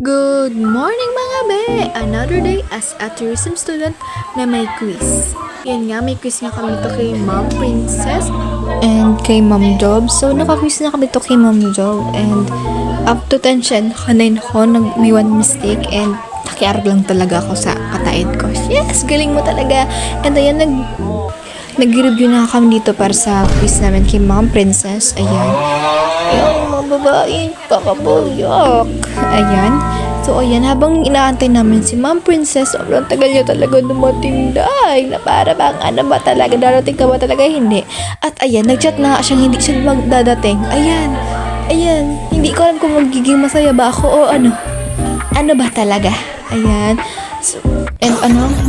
Good morning mga be! Another day as a tourism student na may quiz. Yan nga, may quiz nga kami to kay Ma'am Princess and kay Ma'am Job. So, naka-quiz na kami to kay Ma'am Job and up to 10 siya, kanain ko, may one mistake and nakiarag lang talaga ako sa kataid ko. Yes, galing mo talaga! And ayan, nag-review na kami dito para sa quiz namin kay Ma'am Princess. Ayan. Yung mga babae, pakaboyak. Ayan. So, ayan, habang inaantay namin si Ma'am Princess, sobrang tagal niya talaga dumating dahil na para bang ano ba talaga, darating ka ba talaga, hindi. At ayan, nag-chat na siyang hindi siya magdadating. Ayan, hindi ko alam kung magiging masaya ba ako o ano. Ano ba talaga? Ayan. So, and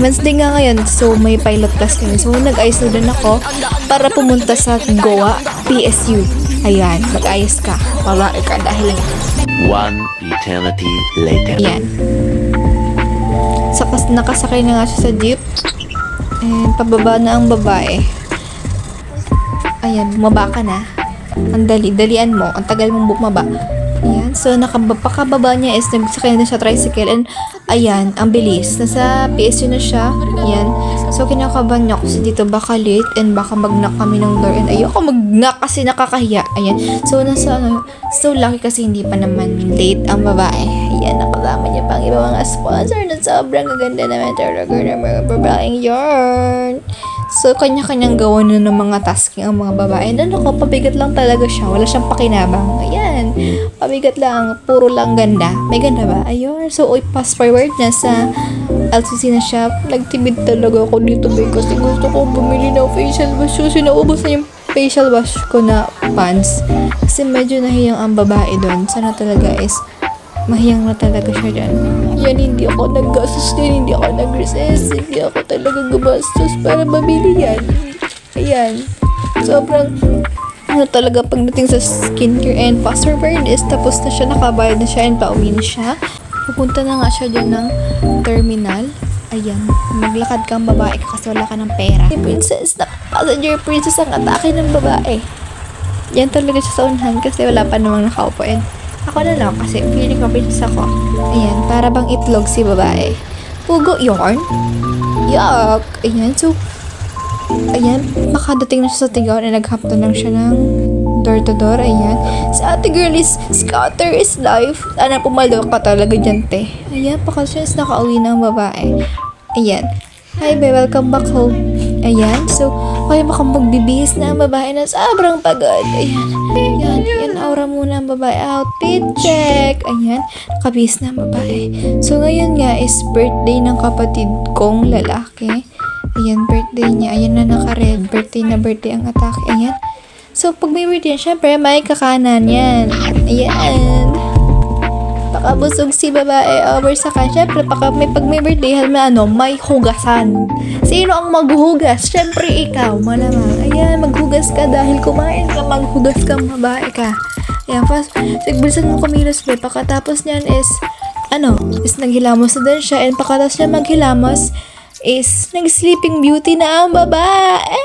Wednesday nga ngayon, so may pilot class kami. So, nag-ayos na din ako para pumunta sa Goa, PSU. Ayan, mag-ayos ka. Babae ka dahil lang. One eternity later. Ayan. Nakasakay na nga siya sa jeep. And pababa na ang babae. Ayan, bumaba ka na. Ang dalian mo. Ang tagal mong bumaba. Ayan, so pakababa niya is nagsakay na siya tricycle and ayan, ang bilis. Nasa PSU na siya. Ayan. So kinakabahan niya kasi dito baka late and baka mag-knock kami ng door and ayoko mag-knock kasi nakakahiya. Ayan. So so lucky kasi hindi pa naman late ang babae. Ayan, nakasama niya pang iba mga sponsor na sobrang gaganda naman talaga ng mga babaeng yarn. So, kanya-kanyang gawa na ng mga tasking ang mga babae. And pabigat lang talaga siya. Wala siyang pakinabang. Ayan. Pabigat lang. Puro lang ganda. May ganda ba? Ayun. So, pass forward na sa LCC na siya. Nagtibid talaga ako dito kasi gusto ko bumili ng facial wash. Kasi naubos na yung facial wash ko na pants. Kasi medyo nahiyang ang babae doon. Sana talaga is mahiyang na talaga siya dyan. Yan, hindi ako naggastos din, hindi ako nag-recess, hindi ako talaga gumastos para mabili yan. Ayan. Sobrang, talaga pagdating sa skincare and fast forward is tapos na siya, nakabayad na siya and pauwi na siya. Pupunta na nga siya dyan ng terminal. Ayan, maglakad kang babae kasi wala ka ng pera. Si princess, passenger princess ang atake ng babae. Yan talaga siya sa unahan kasi wala pa namang nakaupo and ako na lang kasi feeling ko princess ako. Ayan, para bang itlog si babae. Pugo yarn? Yuck! Ayan, so ayan, makadating na siya sa tigaw na naghapon lang siya ng door to door. Ayan, sa ate girl is scatter is life. Sana pumalo ka talaga dyan, te. Ayan, pakasya nakauwi na ang babae. Ayan, hi babe, welcome back home. Ayan, so kaya baka magbibihis na ang babae na sobrang pagod. Ayan, yan aura muna ang babae. Outfit check. Ayan, nakabihis na ang babae. So ngayon nga is birthday ng kapatid kong lalaki. Ayan, birthday niya. Ayan na naka-red. Birthday ang atake. Ayan. So pag may birthday, syempre may kakanan yan. Ayan. Pakabusog si babae over sa kanya. Siyempre, pag may birthday, may hugasan. Sino ang maghuhugas? Siyempre, ikaw, malamang. Ayan, maghugas ka dahil kumain ka, maghugas ka, babae ka. Ayan, sigbilisan mo kumilos, be. Pagkatapos niyan is naghilamos na din siya. And pagkatapos niya maghilamos, is nag-sleeping beauty na ang babae.